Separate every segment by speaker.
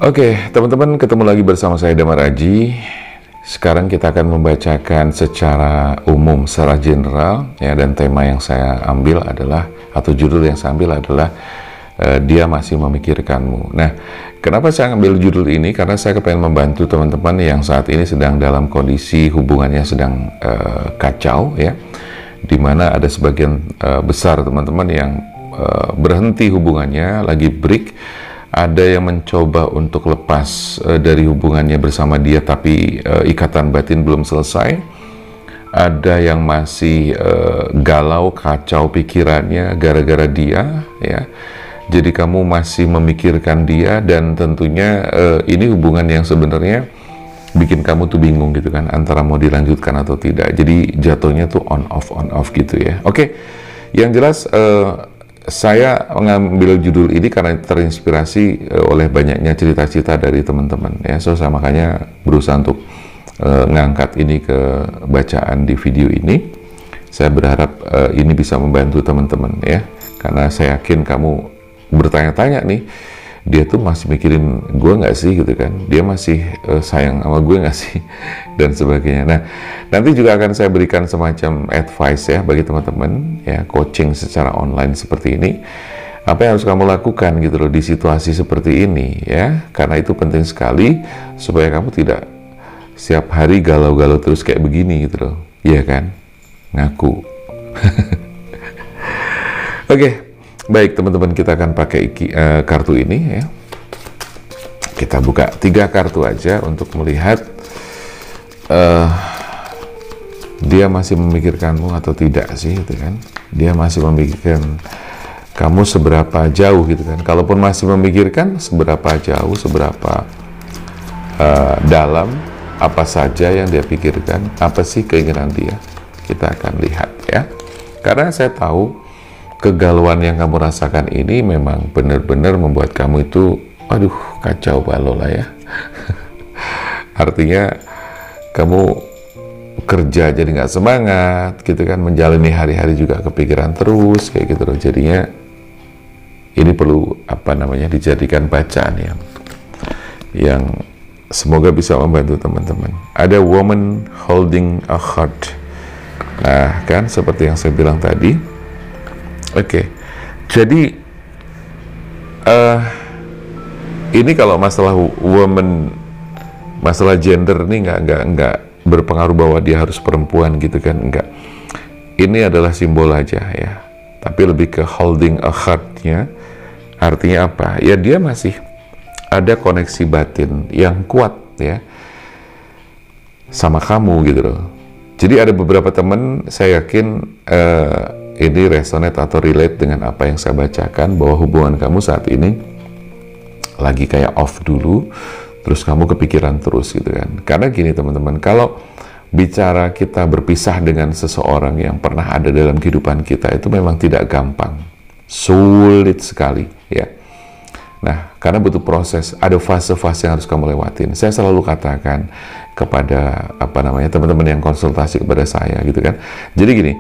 Speaker 1: Oke, teman-teman, ketemu lagi bersama saya Damar Aji. Sekarang kita akan membacakan secara umum, secara general, ya, dan tema yang saya ambil adalah, atau judul yang saya ambil adalah dia masih memikirkanmu. Nah, kenapa saya ambil judul ini? Karena saya pengen membantu teman-teman yang saat ini sedang dalam kondisi hubungannya sedang kacau, ya, dimana ada sebagian besar teman-teman yang berhenti hubungannya, lagi break. Ada yang mencoba untuk lepas dari hubungannya bersama dia, tapi ikatan batin belum selesai. Ada yang masih galau, kacau pikirannya gara-gara dia, ya. Jadi kamu masih memikirkan dia, dan tentunya ini hubungan yang sebenarnya bikin kamu tuh bingung gitu kan, antara mau dilanjutkan atau tidak. Jadi jatuhnya tuh on off gitu ya. Oke, yang jelas saya mengambil judul ini karena terinspirasi oleh banyaknya cerita-cerita dari teman-teman, ya. So saya makanya berusaha untuk ngangkat ini ke bacaan di video ini. Saya berharap ini bisa membantu teman-teman, ya, karena saya yakin kamu bertanya-tanya nih, dia tuh masih mikirin gue nggak sih gitu kan, dia masih sayang sama gue nggak sih, dan sebagainya. Nah, nanti juga akan saya berikan semacam advice ya bagi teman-teman, ya, coaching secara online seperti ini. Apa yang harus kamu lakukan gitu loh di situasi seperti ini, ya, karena itu penting sekali supaya kamu tidak setiap hari galau-galau terus kayak begini gitu loh, iya kan, ngaku. Oke. Baik teman-teman, kita akan pakai kartu ini, ya. Kita buka 3 kartu aja untuk melihat dia masih memikirkanmu atau tidak sih, gitu kan. Dia masih memikirkan kamu seberapa jauh gitu kan. Kalaupun masih memikirkan, seberapa jauh, seberapa dalam, apa saja yang dia pikirkan, apa sih keinginan dia. Kita akan lihat, ya. Karena saya tahu kegalauan yang kamu rasakan ini memang benar-benar membuat kamu itu, aduh, kacau balau lah ya. Artinya kamu kerja jadi nggak semangat, gitu kan, menjalani hari-hari juga kepikiran terus, kayak gitu loh. Jadinya ini perlu dijadikan bacaan yang semoga bisa membantu teman-teman. Ada woman holding a heart. Nah, kan seperti yang saya bilang tadi. Oke, jadi ini kalau masalah woman, masalah gender ini nggak berpengaruh bahwa dia harus perempuan gitu kan, enggak. Ini adalah simbol aja ya, tapi lebih ke holding a heart-nya. Artinya apa? Ya dia masih ada koneksi batin yang kuat ya sama kamu gitu loh. Jadi ada beberapa teman, saya yakin ini resonate atau relate dengan apa yang saya bacakan, bahwa hubungan kamu saat ini lagi kayak off dulu, terus kamu kepikiran terus gitu kan. Karena gini teman-teman, kalau bicara kita berpisah dengan seseorang yang pernah ada dalam kehidupan kita, itu memang tidak gampang, sulit sekali ya. Nah, karena butuh proses, ada fase-fase yang harus kamu lewatin. Saya selalu katakan kepada teman-teman yang konsultasi kepada saya gitu kan. Jadi gini,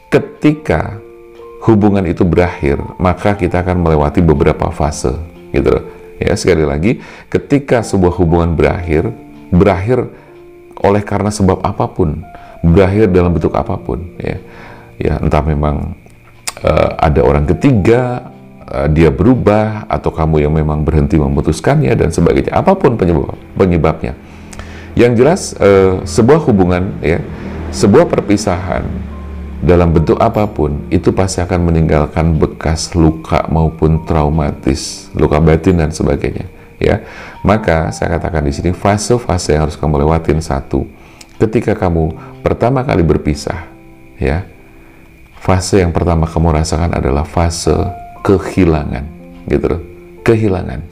Speaker 1: ketika hubungan itu berakhir, maka kita akan melewati beberapa fase, gitu loh. Ya, sekali lagi, ketika sebuah hubungan berakhir oleh karena sebab apapun, berakhir dalam bentuk apapun, ya entah memang ada orang ketiga, dia berubah, atau kamu yang memang berhenti memutuskannya dan sebagainya, apapun penyebabnya. Yang jelas, sebuah hubungan, ya, sebuah perpisahan dalam bentuk apapun itu pasti akan meninggalkan bekas luka maupun traumatis, luka batin dan sebagainya, ya. Maka saya katakan di sini fase-fase yang harus kamu lewatin. Satu, ketika kamu pertama kali berpisah, ya, fase yang pertama kamu rasakan adalah fase kehilangan, gitu loh, kehilangan.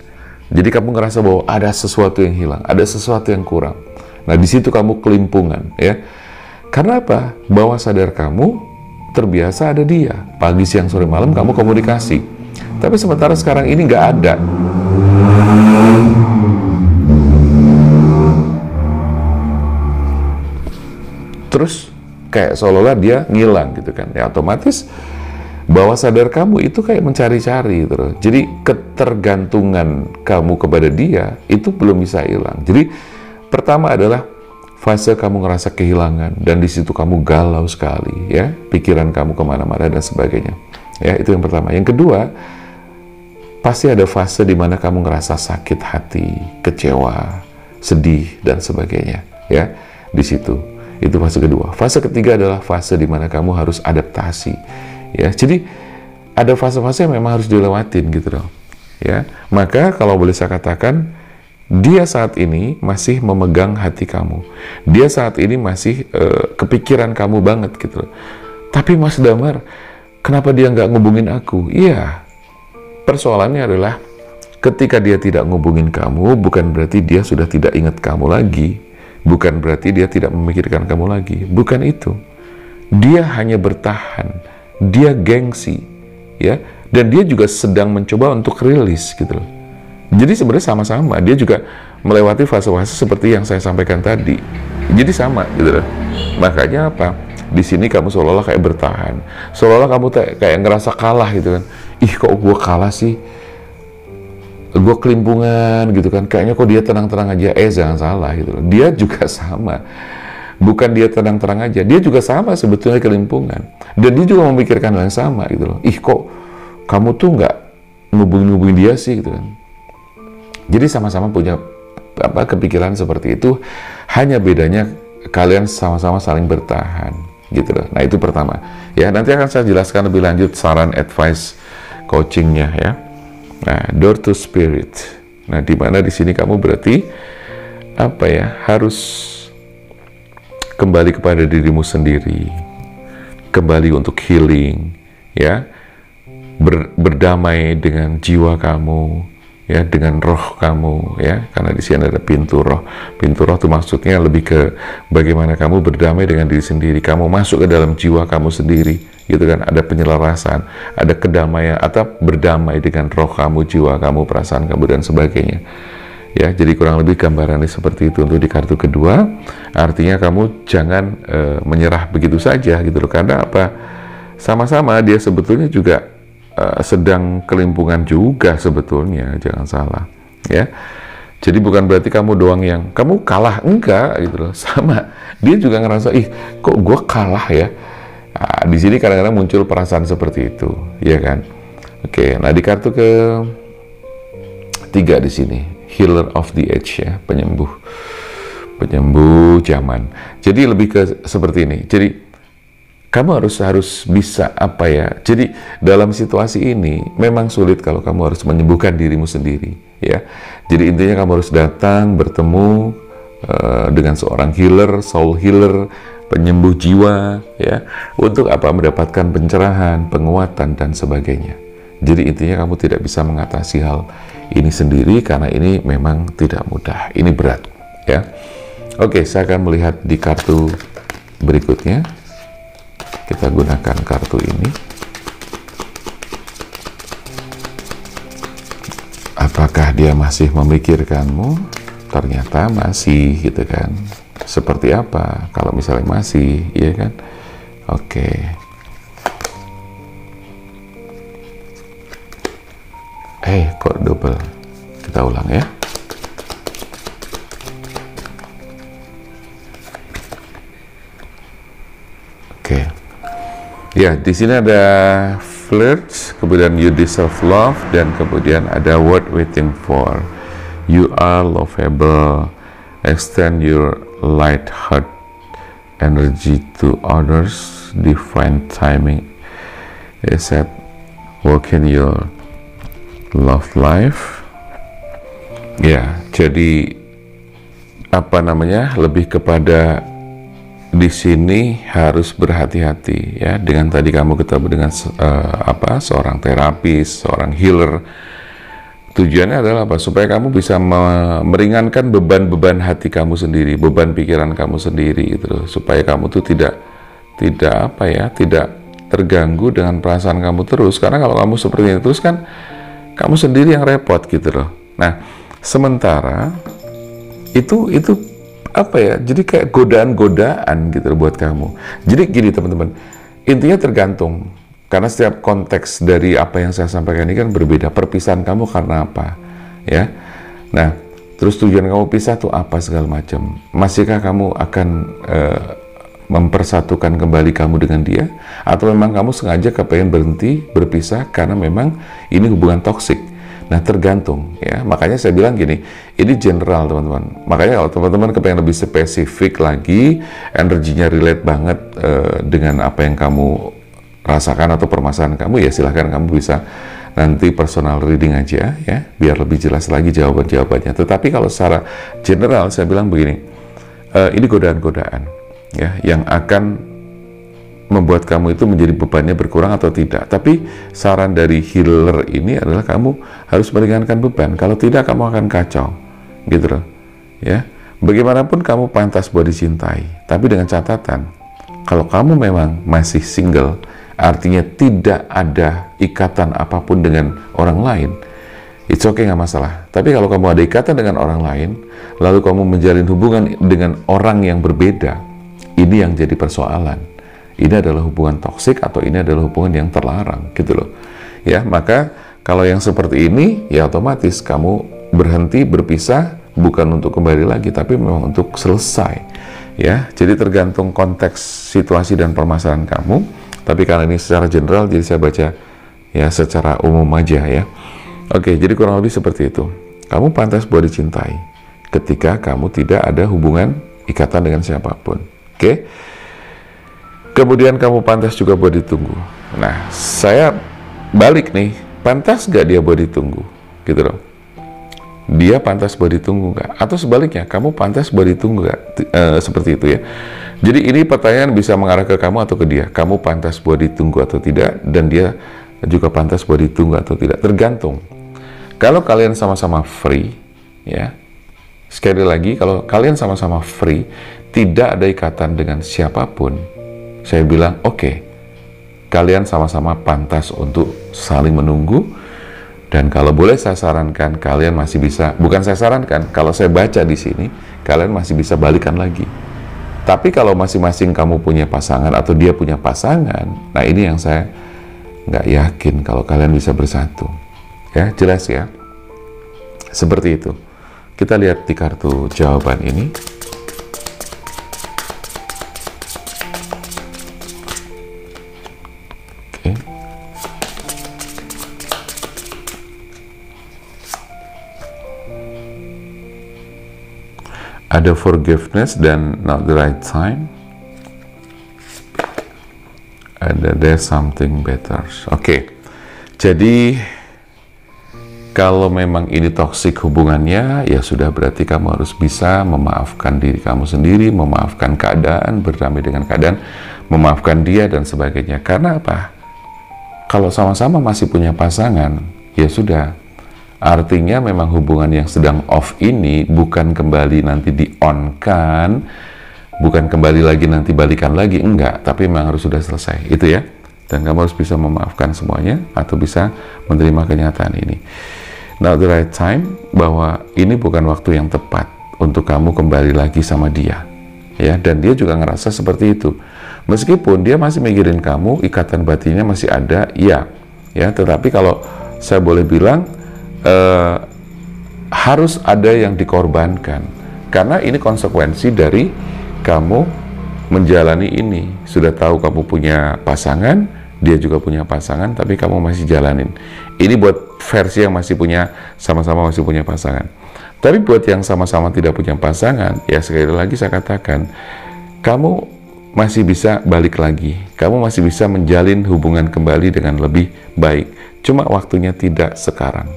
Speaker 1: Jadi kamu ngerasa bahwa ada sesuatu yang hilang, ada sesuatu yang kurang. Nah, di situ kamu kelimpungan, ya. Karena apa? Bawah sadar kamu terbiasa ada dia. Pagi, siang, sore, malam kamu komunikasi. Tapi sementara sekarang ini nggak ada. Terus kayak seolah-olah dia ngilang gitu kan. Ya otomatis bawah sadar kamu itu kayak mencari-cari gitu loh. Jadi ketergantungan kamu kepada dia itu belum bisa hilang. Jadi pertama adalah fase kamu ngerasa kehilangan dan di situ kamu galau sekali, ya, pikiran kamu kemana-mana dan sebagainya. Ya, itu yang pertama. Yang kedua, pasti ada fase di mana kamu ngerasa sakit hati, kecewa, sedih dan sebagainya. Ya, di situ. Itu fase kedua. Fase ketiga adalah fase di mana kamu harus adaptasi. Ya, jadi ada fase-fase yang memang harus dilewatin gitu loh. Ya, maka kalau boleh saya katakan, dia saat ini masih memegang hati kamu. Dia saat ini masih kepikiran kamu banget gitu loh. Tapi Mas Damar, kenapa dia nggak ngubungin aku? Iya, persoalannya adalah ketika dia tidak ngubungin kamu, bukan berarti dia sudah tidak ingat kamu lagi. Bukan berarti dia tidak memikirkan kamu lagi. Bukan itu. Dia hanya bertahan. Dia gengsi, ya. Dan dia juga sedang mencoba untuk rilis gitu loh. Jadi sebenarnya sama-sama. Dia juga melewati fase-fase seperti yang saya sampaikan tadi. Jadi sama gitu loh. Makanya apa? Di sini kamu seolah-olah kayak bertahan. Seolah-olah kamu kayak ngerasa kalah gitu kan. Ih, kok gue kalah sih? Gue kelimpungan gitu kan. Kayaknya kok dia tenang-tenang aja. Jangan salah gitu loh. Dia juga sama. Bukan dia tenang-tenang aja. Dia juga sama sebetulnya kelimpungan. Dan dia juga memikirkan hal yang sama gitu loh. Ih, kok kamu tuh nggak ngubungin dia sih gitu kan. Jadi sama-sama punya kepikiran seperti itu. Hanya bedanya kalian sama-sama saling bertahan gitu loh. Nah, itu pertama. Ya, nanti akan saya jelaskan lebih lanjut saran advice coachingnya ya. Nah, door to spirit. Nah, di mana di sini kamu berarti harus kembali kepada dirimu sendiri, kembali untuk healing, ya, berdamai dengan jiwa kamu, ya, dengan roh kamu, ya, karena di sini ada pintu roh. Pintu roh itu maksudnya lebih ke bagaimana kamu berdamai dengan diri sendiri, kamu masuk ke dalam jiwa kamu sendiri, gitu kan, ada penyelarasan, ada kedamaian, atau berdamai dengan roh kamu, jiwa kamu, perasaan kamu, dan sebagainya. Ya, jadi kurang lebih gambarannya seperti itu untuk di kartu kedua. Artinya kamu jangan menyerah begitu saja gitu loh, karena apa? Sama-sama dia sebetulnya juga sedang kelimpungan juga sebetulnya, jangan salah ya. Jadi bukan berarti kamu doang yang kamu kalah, enggak gitu loh, sama dia juga ngerasa, ih kok gue kalah ya. Nah, di sini kadang-kadang muncul perasaan seperti itu, ya kan. Oke, nah di kartu ke tiga di sini, healer of the age, ya, penyembuh zaman. Jadi lebih ke seperti ini. Jadi kamu harus bisa jadi dalam situasi ini memang sulit kalau kamu harus menyembuhkan dirimu sendiri, ya. Jadi intinya kamu harus datang bertemu dengan seorang healer, soul healer, penyembuh jiwa, ya, untuk mendapatkan pencerahan, penguatan dan sebagainya. Jadi intinya kamu tidak bisa mengatasi hal ini sendiri karena ini memang tidak mudah, ini berat, ya. Oke, saya akan melihat di kartu berikutnya. Kita gunakan kartu ini. Apakah dia masih memikirkanmu? Ternyata masih, gitu kan. Seperti apa kalau misalnya masih, ya kan? Oke. Kok double? Kita ulang ya. Oke. Ya, di sini ada flirt, kemudian you deserve love, dan kemudian ada word waiting for. You are lovable. Extend your light heart energy to others. Divine timing. Accept. Work in your love life. Ya, jadi lebih kepada di sini harus berhati-hati, ya, dengan tadi kamu ketemu dengan seorang terapis, seorang healer. Tujuannya adalah supaya kamu bisa meringankan beban-beban hati kamu sendiri, beban pikiran kamu sendiri gitu loh, supaya kamu tuh tidak terganggu dengan perasaan kamu terus, karena kalau kamu seperti itu terus kan kamu sendiri yang repot gitu loh. Nah, sementara itu jadi kayak godaan-godaan gitu loh buat kamu. Jadi gini teman-teman, intinya tergantung Karena setiap konteks dari apa yang saya sampaikan ini kan berbeda. Perpisahan kamu karena apa? Ya. Nah, terus tujuan kamu pisah tuh apa segala macam. Masihkah kamu akan mempersatukan kembali kamu dengan dia, atau memang kamu sengaja kepengen berhenti berpisah karena memang ini hubungan toksik? Nah, tergantung ya. Makanya saya bilang gini, ini general teman-teman. Makanya kalau teman-teman kepengen lebih spesifik lagi, energinya relate banget dengan apa yang kamu rasakan atau permasalahan kamu, ya silahkan kamu bisa nanti personal reading aja ya, biar lebih jelas lagi jawaban-jawabannya. Tetapi kalau secara general saya bilang begini, ini godaan-godaan ya, yang akan membuat kamu itu menjadi bebannya berkurang atau tidak. Tapi saran dari healer ini adalah kamu harus meringankan beban. Kalau tidak, kamu akan kacau, gitu loh. Ya, bagaimanapun kamu pantas buat dicintai. Tapi dengan catatan, kalau kamu memang masih single, artinya tidak ada ikatan apapun dengan orang lain, it's okay, nggak masalah. Tapi kalau kamu ada ikatan dengan orang lain, lalu kamu menjalin hubungan dengan orang yang berbeda, ini yang jadi persoalan. Ini adalah hubungan toksik atau ini adalah hubungan yang terlarang, gitu loh. Ya, maka kalau yang seperti ini, ya otomatis kamu berhenti berpisah bukan untuk kembali lagi, tapi memang untuk selesai. Ya, jadi tergantung konteks situasi dan permasalahan kamu. Tapi karena ini secara general, jadi saya baca ya secara umum aja ya. Oke, jadi kurang lebih seperti itu. Kamu pantas buat dicintai ketika kamu tidak ada hubungan ikatan dengan siapapun. Oke. Kemudian kamu pantas juga buat ditunggu. Nah, saya balik nih, pantas gak dia buat ditunggu? Gitu loh. Dia pantas buat ditunggu gak? Atau sebaliknya, kamu pantas buat ditunggu gak? Seperti itu ya. Jadi ini pertanyaan bisa mengarah ke kamu atau ke dia. Kamu pantas buat ditunggu atau tidak? Dan dia juga pantas buat ditunggu atau tidak? Tergantung. Kalau kalian sama-sama free, ya. Sekali lagi, kalau kalian sama-sama free, tidak ada ikatan dengan siapapun, saya bilang oke, kalian sama-sama pantas untuk saling menunggu. Dan kalau boleh saya sarankan, kalian masih bisa, bukan saya sarankan, kalau saya baca di sini, kalian masih bisa balikan lagi. Tapi kalau masing-masing kamu punya pasangan atau dia punya pasangan, nah ini yang saya nggak yakin kalau kalian bisa bersatu. Ya, jelas ya? Seperti itu. Kita lihat di kartu jawaban ini. Ada forgiveness dan not the right time. Ada there's something better. Oke. Jadi kalau memang ini toksik hubungannya, ya sudah, berarti kamu harus bisa memaafkan diri kamu sendiri, memaafkan keadaan, berdamai dengan keadaan, memaafkan dia dan sebagainya. Karena apa? Kalau sama-sama masih punya pasangan, ya sudah. Artinya memang hubungan yang sedang off ini bukan kembali nanti di-on-kan, bukan kembali lagi nanti balikan lagi, enggak, tapi memang harus sudah selesai, itu ya. Dan kamu harus bisa memaafkan semuanya atau bisa menerima kenyataan ini. Now the right time, bahwa ini bukan waktu yang tepat untuk kamu kembali lagi sama dia, ya. Dan dia juga ngerasa seperti itu. Meskipun dia masih mikirin kamu, ikatan batinnya masih ada, ya, tetapi kalau saya boleh bilang, harus ada yang dikorbankan, karena ini konsekuensi dari kamu menjalani ini. Sudah tahu kamu punya pasangan, dia juga punya pasangan, tapi kamu masih jalanin. Ini buat versi yang masih punya, sama-sama masih punya pasangan. Tapi buat yang sama-sama tidak punya pasangan, ya sekali lagi saya katakan, kamu masih bisa balik lagi, kamu masih bisa menjalin hubungan kembali dengan lebih baik. Cuma waktunya tidak sekarang.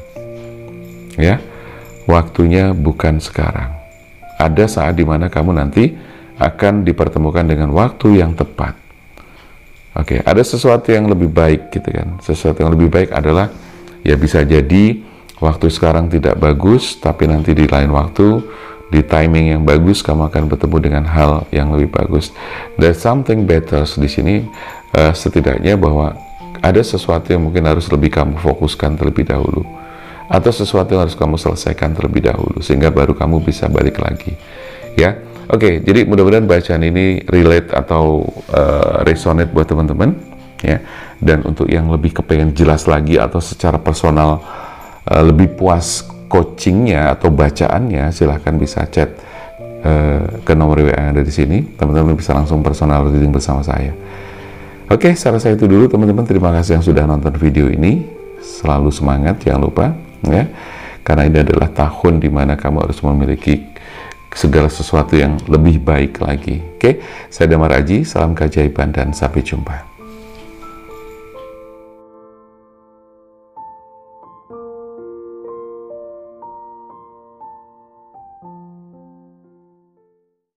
Speaker 1: Ya, waktunya bukan sekarang. Ada saat dimana kamu nanti akan dipertemukan dengan waktu yang tepat. Oke, ada sesuatu yang lebih baik gitu kan. Sesuatu yang lebih baik adalah, ya bisa jadi waktu sekarang tidak bagus, tapi nanti di lain waktu, di timing yang bagus, kamu akan bertemu dengan hal yang lebih bagus. There's something better di sini, setidaknya bahwa ada sesuatu yang mungkin harus lebih kamu fokuskan terlebih dahulu, atau sesuatu yang harus kamu selesaikan terlebih dahulu, sehingga baru kamu bisa balik lagi, ya. Oke, jadi mudah-mudahan bacaan ini relate atau resonate buat teman-teman, ya. Dan untuk yang lebih kepengen jelas lagi atau secara personal lebih puas coachingnya atau bacaannya, silahkan bisa chat ke nomor WA yang ada di sini. Teman-teman bisa langsung personal reading bersama saya. Oke, saya rasa itu dulu teman-teman. Terima kasih yang sudah nonton video ini. Selalu semangat, jangan lupa ya. Karena ini adalah tahun dimana kamu harus memiliki segala sesuatu yang lebih baik lagi. Oke, saya Damar Aji, salam keajaiban dan sampai jumpa.